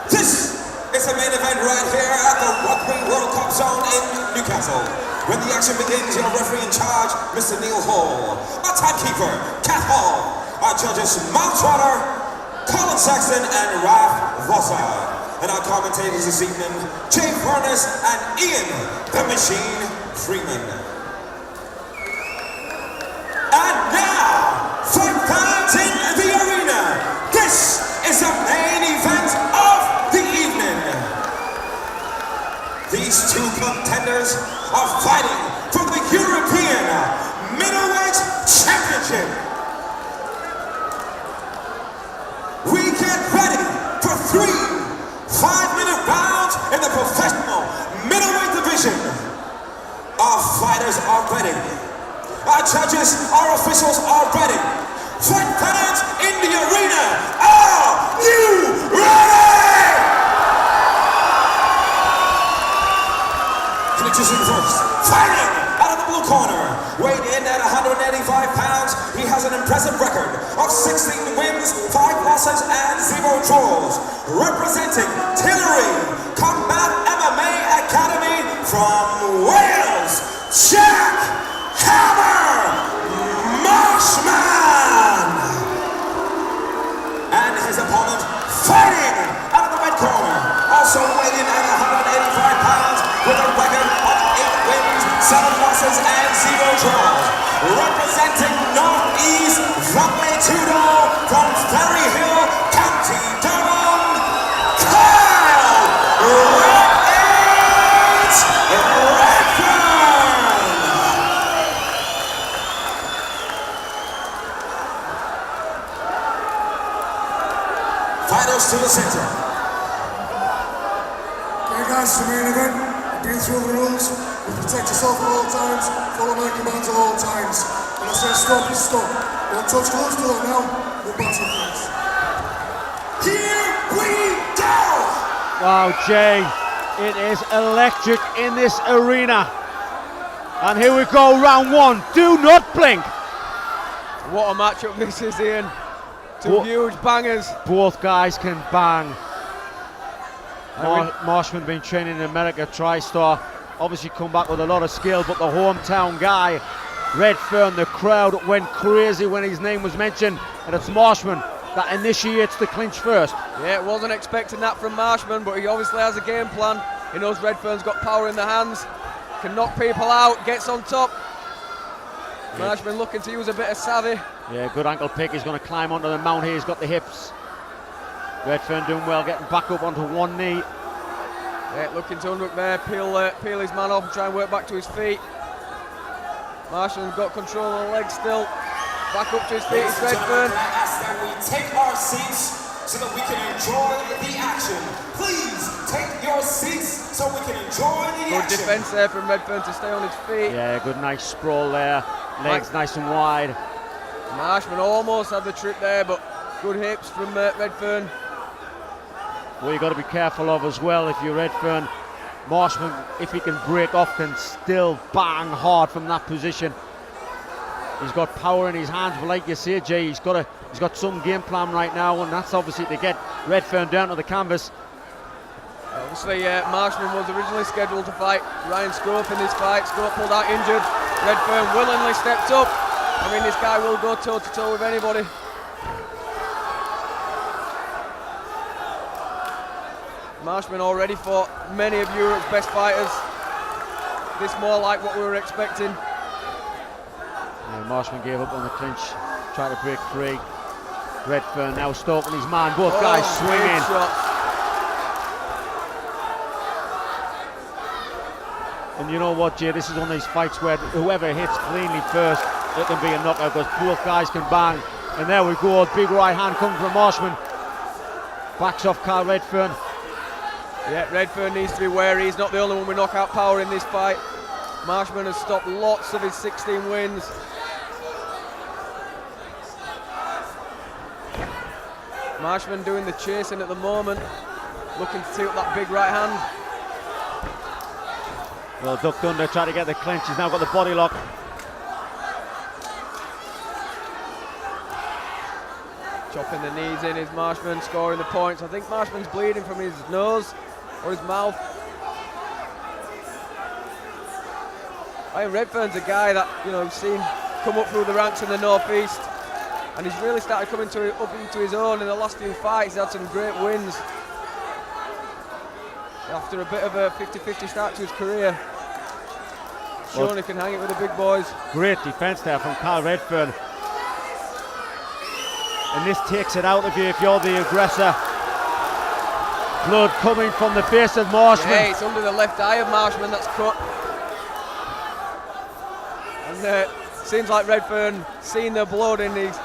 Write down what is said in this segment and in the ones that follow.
This is the main event right here at the Rugby World Cup Zone in Newcastle. When the action begins, your referee in charge, Mr. Neil Hall. Our timekeeper, Kat Hall. Our judges, Mark Trotter, Colin Saxton, and Ralph Vossa. And our commentators this evening, Jay Furness and Ian the Machine Freeman. And now, fight fans in the arena. This is the main event of the evening. These two contenders are fighting for the European Middleweight Championship. We get ready for 3 5-minute rounds in the professional middleweight division. Our fighters are ready. Our judges, our officials are ready. Fight fans in the arena, are you ready? Introducing first, fighting out of the blue corner, weighed in at 185 pounds, he has an impressive record of 16 wins, 5 losses, and 0 draws. Representing Tillery Combat MMA Academy from Wales, Jack Hammer Marshman! And his opponent, fighting out of the red corner, also weighed in at 185 pounds with a record of 8 wins, 7 losses, and 0 draws. Representing Northeast Rugby Tudo from Ferry Hill, County Durham, Kyle Redfern! Fighters to the center. Okay guys, the main event. I've been through the rules. You protect yourself at all times, follow my commands at all times. When I say stop, you stop. Don't touch gloves, do that now. We'll back some things. Here we go! Wow, Jay, it is electric in this arena. And here we go, round 1. Do not blink. What a matchup this is, Ian. Two huge bangers. Both guys can bang. Marshman been training in America, TriStar. Obviously come back with a lot of skill, but the hometown guy, Redfern, the crowd went crazy when his name was mentioned, and it's Marshman that initiates the clinch first. Yeah, wasn't expecting that from Marshman, but he obviously has a game plan. He knows Redfern's got power in the hands, can knock people out, gets on top. Marshman looking to use a bit of savvy. Yeah, good ankle pick. He's going to climb onto the mount here. He's got the hips. Redfern doing well, getting back up onto one knee. Yeah, looking to unhook there, peel his man off and try and work back to his feet. Marshman's got control of the legs still. Back up to his feet, it's Redfern. I ask that we take our seats so that we can enjoy the action. Please take your seats so we can enjoy the action. Good defence there from Redfern to stay on his feet. Yeah, good nice sprawl there. Legs nice and wide. Marshman almost had the trip there, but good hips from Redfern. What you got to be careful of as well, if you're Redfern, Marshman, if he can break off, can still bang hard from that position. He's got power in his hands, but like you say, Jay, he's got some game plan right now, and that's obviously to get Redfern down to the canvas. Obviously, Marshman was originally scheduled to fight Ryan Scope in this fight. Scope pulled out injured. Redfern willingly stepped up. I mean, this guy will go toe-to-toe with anybody. Marshman already fought many of Europe's best fighters. This more like what we were expecting. Yeah, Marshman gave up on the clinch, tried to break free. Redfern now stalking his man, both guys swinging. And you know what, Jay, this is one of these fights where whoever hits cleanly first, it can be a knockout because both guys can bang. And there we go, big right hand coming from Marshman. Backs off Carl Redfern. Yeah, Redfern needs to be wary. He's not the only one with knockout power in this fight. Marshman has stopped lots of his 16 wins. Marshman doing the chasing at the moment, looking to tee up that big right hand. Well, ducked under, trying to get the clinch. He's now got the body lock. Chopping the knees in is Marshman, scoring the points. I think Marshman's bleeding from his nose or his mouth. I mean, Redfern's a guy that, you know, we've seen come up through the ranks in the northeast, and he's really started coming up into his own in the last few fights. He's had some great wins after a bit of a 50-50 start to his career. Sean, he can hang it with the big boys. Great defence there from Carl Redfern. And this takes it out of you if you're the aggressor. Blood coming from the face of Marshman. Yeah, it's under the left eye of Marshman that's cut. And seems like Redfern seen the blood and he's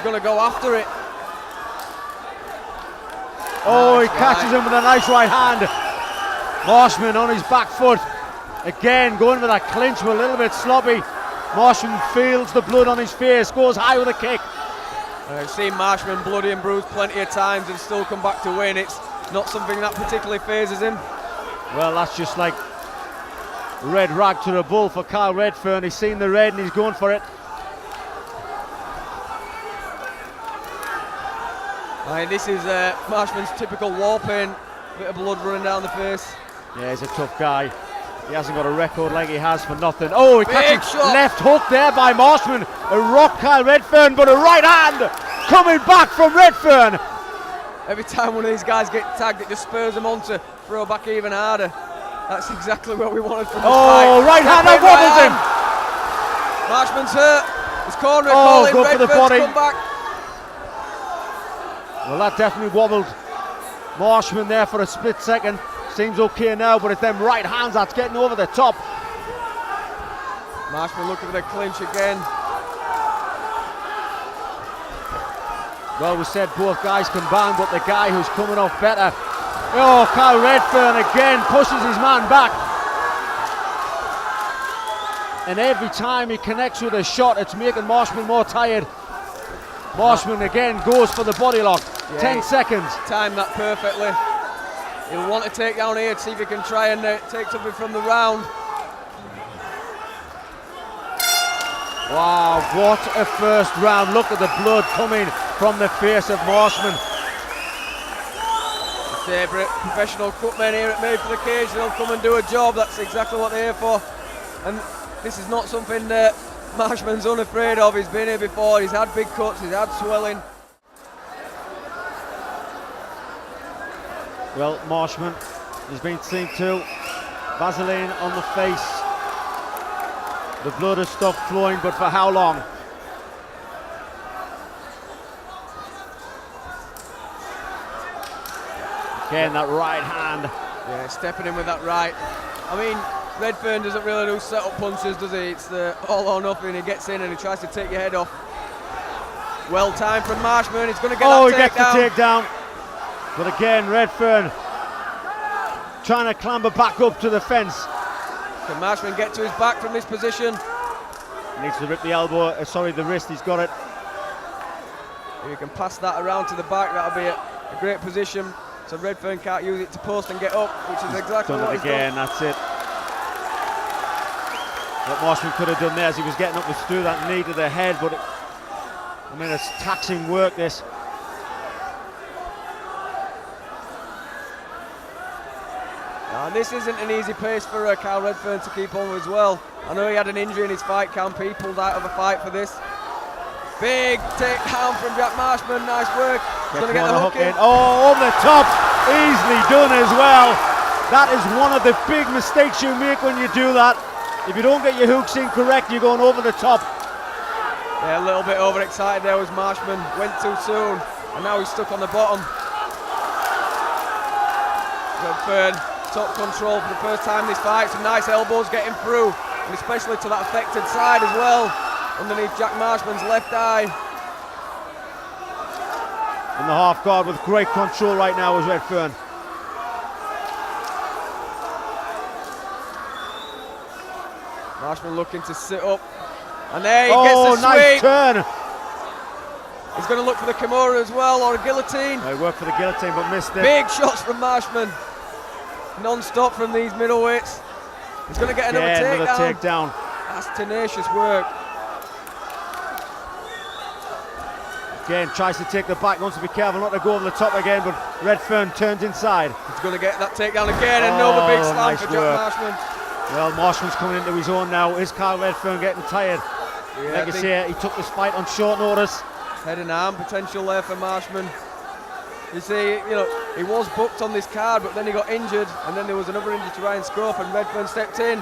going to go after it. Oh, nice he catches him with a nice right hand. Marshman on his back foot. Again, going for that clinch, but a little bit sloppy. Marshman feels the blood on his face, goes high with a kick. I've seen Marshman bloody and bruised plenty of times and still come back to win. It's not something that particularly phases him. Well, that's just like red rag to the bull for Carl Redfern. He's seen the red and he's going for it. This is Marshman's typical war paint. Bit of blood running down the face. Yeah, he's a tough guy. He hasn't got a record like he has for nothing. Oh, he catches left hook there by Marshman. A rock Kyle Redfern, but a right hand coming back from Redfern. Every time one of these guys get tagged, it just spurs them on to throw back even harder. That's exactly what we wanted from this fight. Oh, right hand, that wobbles him. Marshman's hurt. His corner Oh, calling go for the Redfern's body. come back. Well, that definitely wobbled Marshman there for a split second. Seems okay now, but it's them right hands that's getting over the top. Marshman looking for the clinch again. Well, we said both guys combined, but the guy who's coming off better. Oh, Kyle Redfern again pushes his man back. And every time he connects with a shot, it's making Marshman more tired. Marshman again goes for the body lock. Yeah, 10 seconds. Timed that perfectly. He'll want to take down here to see if he can try and take something from the round. Wow, what a first round. Look at the blood coming from the face of Marshman. Favourite professional cutmen here at Made for the Cage. They'll come and do a job. That's exactly what they're here for. And this is not something that Marshman's unafraid of. He's been here before. He's had big cuts. He's had swelling. Well, Marshman has been seen to. Vaseline on the face. The blood has stopped flowing, but for how long? Again, that right hand. Yeah, stepping in with that right. I mean, Redfern doesn't really do set-up punches, does he? It's the all or nothing. He gets in and he tries to take your head off. Well timed from Marshman. He's going to get Oh, he that gets the takedown. But again, Redfern trying to clamber back up to the fence. Can Marshman get to his back from this position? Needs to rip the elbow, the wrist, he's got it. If you can pass that around to the back, that'll be a great position. So Redfern can't use it to post and get up, which is exactly what he's again, done. that's it. What Marshman could have done there as he was getting up was through that knee to the head, but I mean, it's taxing work, this. And this isn't an easy pace for Kyle Redfern to keep on with as well. I know he had an injury in his fight camp. He pulled out of a fight for this. Big takedown from Jack Marshman. Nice work. He's going to get the hook in. Oh, on the top. Easily done as well. That is one of the big mistakes you make when you do that. If you don't get your hooks in correct, you're going over the top. Yeah, a little bit overexcited there was Marshman. Went too soon, and now he's stuck on the bottom. Redfern, top control for the first time in this fight. Some nice elbows getting through, and especially to that affected side as well, underneath Jack Marshman's left eye. In the half guard with great control right now is Redfern. Marshman looking to sit up, and there he gets the nice sweep. Turn. He's going to look for the Kimura as well, or a guillotine. He worked for the guillotine but missed it. Big shots from Marshman, non-stop from these middleweights. He's going to get another takedown. That's tenacious work. Again, tries to take the back, wants to be careful not to go over the top again, but Redfern turns inside. He's going to get that takedown again, another big slam nice for work. Jack Marshman. Well, Marshman's coming into his own now. Is Carl Redfern getting tired? Yeah, like I say, he took this fight on short notice. Head and arm potential there for Marshman. You see, you know, he was booked on this card, but then he got injured, and then there was another injury to Ryan Scrope, and Redfern stepped in.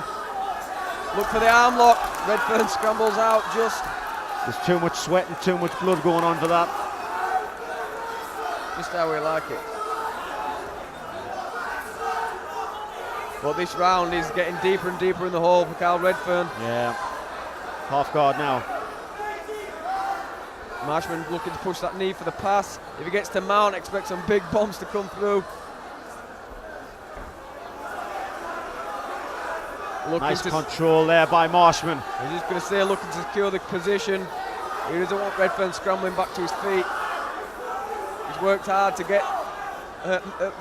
Look for the arm lock. Redfern scrambles out just. There's too much sweat and too much blood going on for that. Just how we like it. But this round is getting deeper and deeper in the hole for Carl Redfern. Yeah. Half guard now. Marshman looking to push that knee for the pass. If he gets to mount, expect some big bombs to come through. Nice control there by Marshman. He's just going to stay looking to secure the position. He doesn't want Redfern scrambling back to his feet. He's worked hard to get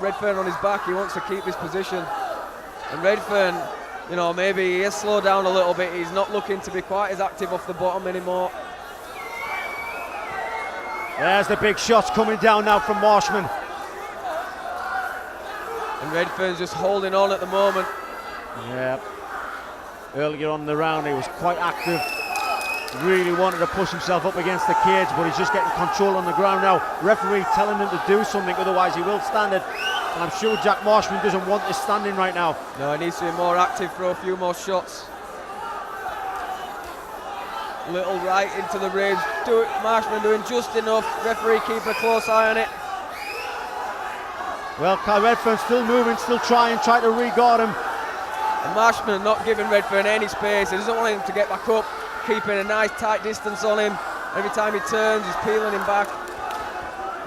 Redfern on his back. He wants to keep this position. And Redfern, you know, maybe he has slowed down a little bit. He's not looking to be quite as active off the bottom anymore. There's the big shots coming down now from Marshman. And Redfern's just holding on at the moment. Yeah. Earlier on in the round, he was quite active. Really wanted to push himself up against the cage, but he's just getting control on the ground now. Referee telling him to do something, otherwise he will stand it. And I'm sure Jack Marshman doesn't want this standing right now. No, he needs to be more active, throw a few more shots. Little right into the ribs. Marshman doing just enough. Referee keeping a close eye on it. Well, Carl Redfern still moving, still trying to re-guard him. And Marshman not giving Redfern any space. He doesn't want him to get back up, keeping a nice tight distance on him. Every time he turns, he's peeling him back.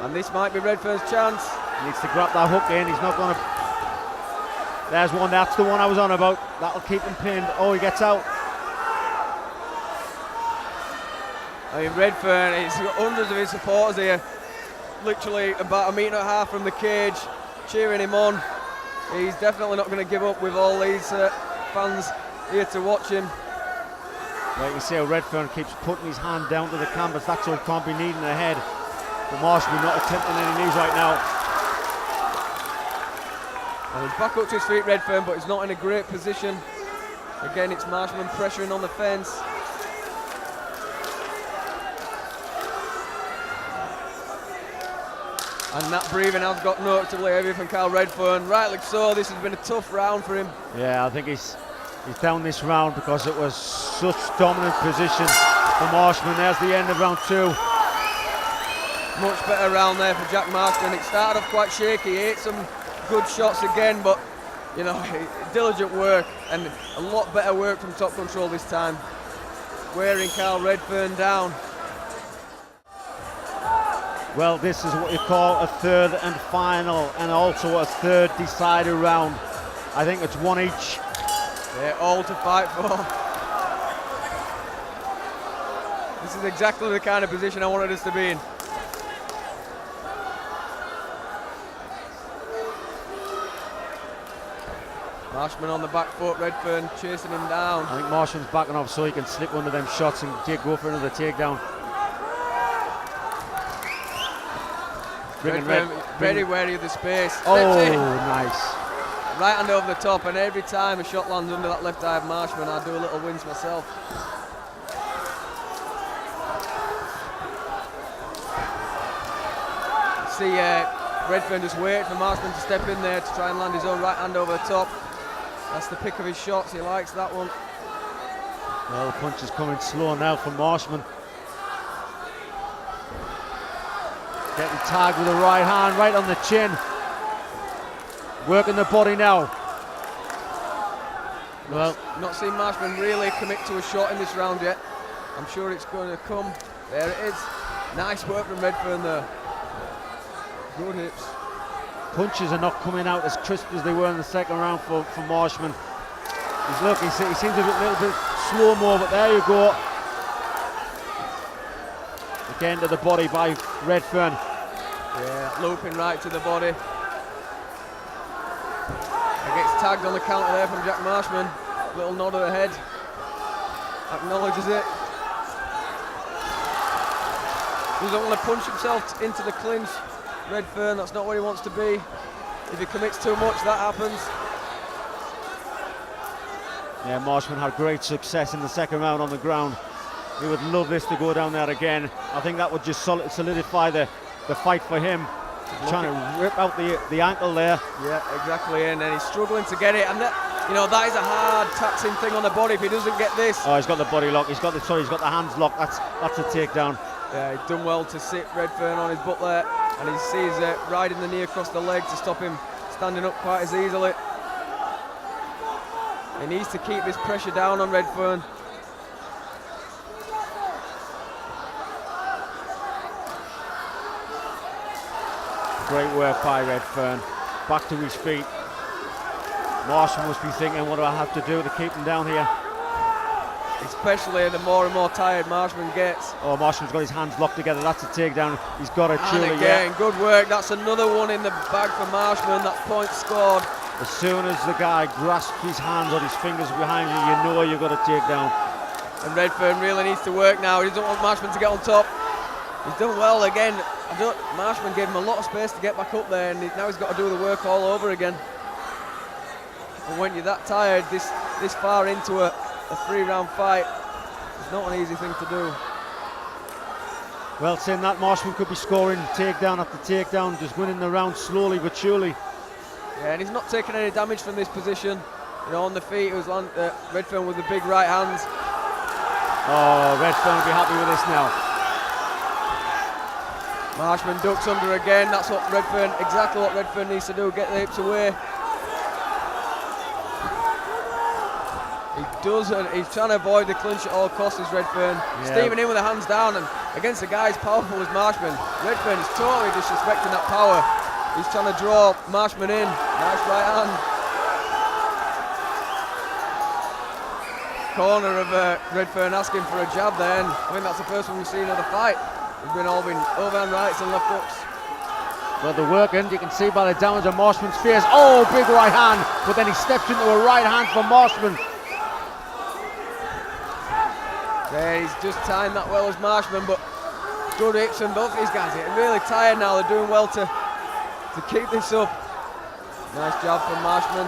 And this might be Redfern's chance. He needs to grab that hook in. He's not going to... There's one. That's the one I was on about. That'll keep him pinned. Oh, he gets out. I mean, Redfern, he's got hundreds of his supporters here. Literally about 1.5 meters from the cage, cheering him on. He's definitely not going to give up with all these fans here to watch him. Well, you can see how Redfern keeps putting his hand down to the canvas. That's all he can't be needing ahead. But Marshman not attempting any knees right now. And he's back up to his feet, Redfern, but he's not in a great position. Again, it's Marshman pressuring on the fence. And that breathing has got noticeably heavy from Carl Redfern. Rightly so, this has been a tough round for him. Yeah, I think he's down this round because it was such dominant position for Marshman. There's the end of round 2. Much better round there for Jack Marshman. It started off quite shaky. He ate some good shots again, but you know, diligent work and a lot better work from Top Control this time. Wearing Carl Redfern down. Well, this is what you call a third and final, and also a third decider round. I think it's one each. They're all to fight for. This is exactly the kind of position I wanted us to be in. Marshman on the back foot, Redfern chasing him down. I think Marshman's backing off so he can slip under them shots and go for another takedown. Redfern very wary of the space. Oh, nice. Right hand over the top, and every time a shot lands under that left eye of Marshman, I do a little wince myself. See Redfern just wait for Marshman to step in there to try and land his own right hand over the top. That's the pick of his shots, he likes that one. Well, the punch is coming slow now from Marshman. Getting tagged with the right hand, right on the chin. Working the body now. Well, not seen Marshman really commit to a shot in this round yet. I'm sure it's going to come. There it is. Nice work from Redfern there. Good hips. Punches are not coming out as crisp as they were in the second round for Marshman. He seems a little bit slow more, but there you go. Again to the body by Redfern. Yeah, looping right to the body. He gets tagged on the counter there from Jack Marshman. Little nod of the head. Acknowledges it. Doesn't want to punch himself into the clinch. Redfern, that's not where he wants to be. If he commits too much, that happens. Yeah, Marshman had great success in the second round on the ground. He would love this to go down there again. I think that would just solidify the fight for him. Trying to rip out the ankle there. Yeah, exactly, and then he's struggling to get it. And that, you know, that is a hard taxing thing on the body if he doesn't get this. Oh, he's got the body lock. He's got the hands locked. That's a takedown. Yeah, he's done well to sit Redfern on his butt there, and he sees riding the knee across the leg to stop him standing up quite as easily. He needs to keep this pressure down on Redfern. Great work by Redfern. Back to his feet. Marshall must be thinking, what do I have to do to keep him down here? Especially the more and more tired Marshman gets. Oh, Marshall's got his hands locked together. That's a takedown. He's got it, And truly. again, Yeah. good work. That's another one in the bag for Marshman. That point scored. As soon as the guy grasps his hands or his fingers behind you, you know you've got a takedown. And Redfern really needs to work now. He doesn't want Marshman to get on top. He's done well again. Marshman gave him a lot of space to get back up there, and now he's got to do the work all over again. And when you're that tired, this far into a 3-round fight, it's not an easy thing to do. Well, saying that, Marshman could be scoring takedown after takedown, just winning the round slowly but surely. Yeah, and he's not taking any damage from this position. You know, on the feet, it was Redfern with the big right hands. Oh, Redfern will be happy with this now. Marshman ducks under again. That's what Redfern, exactly what Redfern needs to do, get the hips away. He does, and he's trying to avoid the clinch at all costs, is Redfern. Yeah. Steaming in with the hands down, and against a guy as powerful as Marshman. Redfern is totally disrespecting that power. He's trying to draw Marshman in. Nice right hand. Corner of Redfern asking for a jab there, and I think that's the first one we've seen of the fight. We've been all overhand rights and left hooks. Well, they're working. You can see by the damage on Marshman's face. Oh, big right hand, but then he steps into a right hand from Marshman. Yeah, he's just timed that well as Marshman, but good hips from both these guys. They're really tired now. They're doing well to keep this up. Nice job from Marshman.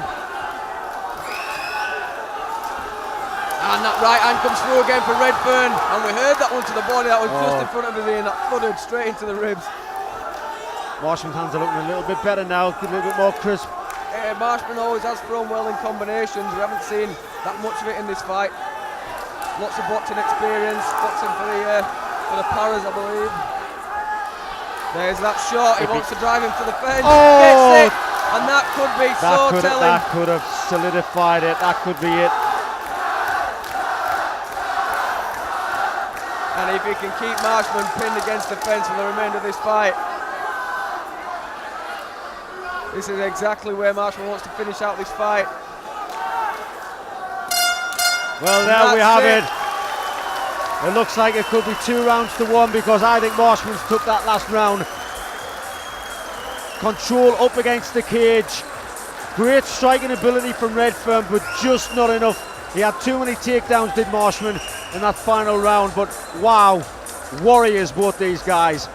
And that right hand comes through again for Redfern. And we heard that one to the body. That was just in front of his ear, and that thudded straight into the ribs. Marshman's hands are looking a little bit better now, a little bit more crisp. Marshman always has thrown well in combinations. We haven't seen that much of it in this fight. Lots of boxing experience, boxing for the Paras, I believe. There's that shot. He wants to drive him to the fence. Oh! Gets it, and that could be so telling. That could have solidified it. That could be it. And if he can keep Marshman pinned against the fence for the remainder of this fight, this is exactly where Marshman wants to finish out this fight. Well, there we have it. It looks like it could be 2-1 because I think Marshman's took that last round. Control up against the cage. Great striking ability from Redfern, but just not enough. He had too many takedowns, did Marshman, in that final round. But wow, warriors, both these guys.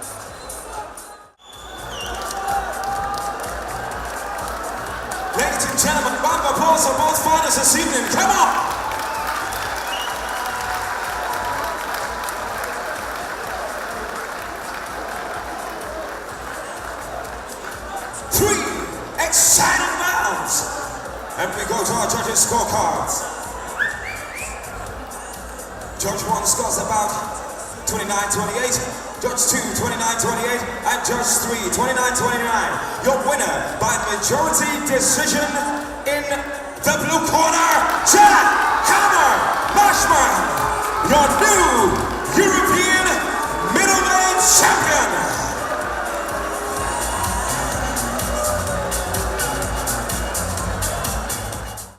Ladies and gentlemen, round of applause for both fighters this evening. Come on! Exciting rounds! And we go to our judges' scorecards. Judge 1 scores about 29-28, Judge 2 29-28, and Judge 3 29-29. Your winner by majority decision in the blue corner, Jack Hammer Marshman, your new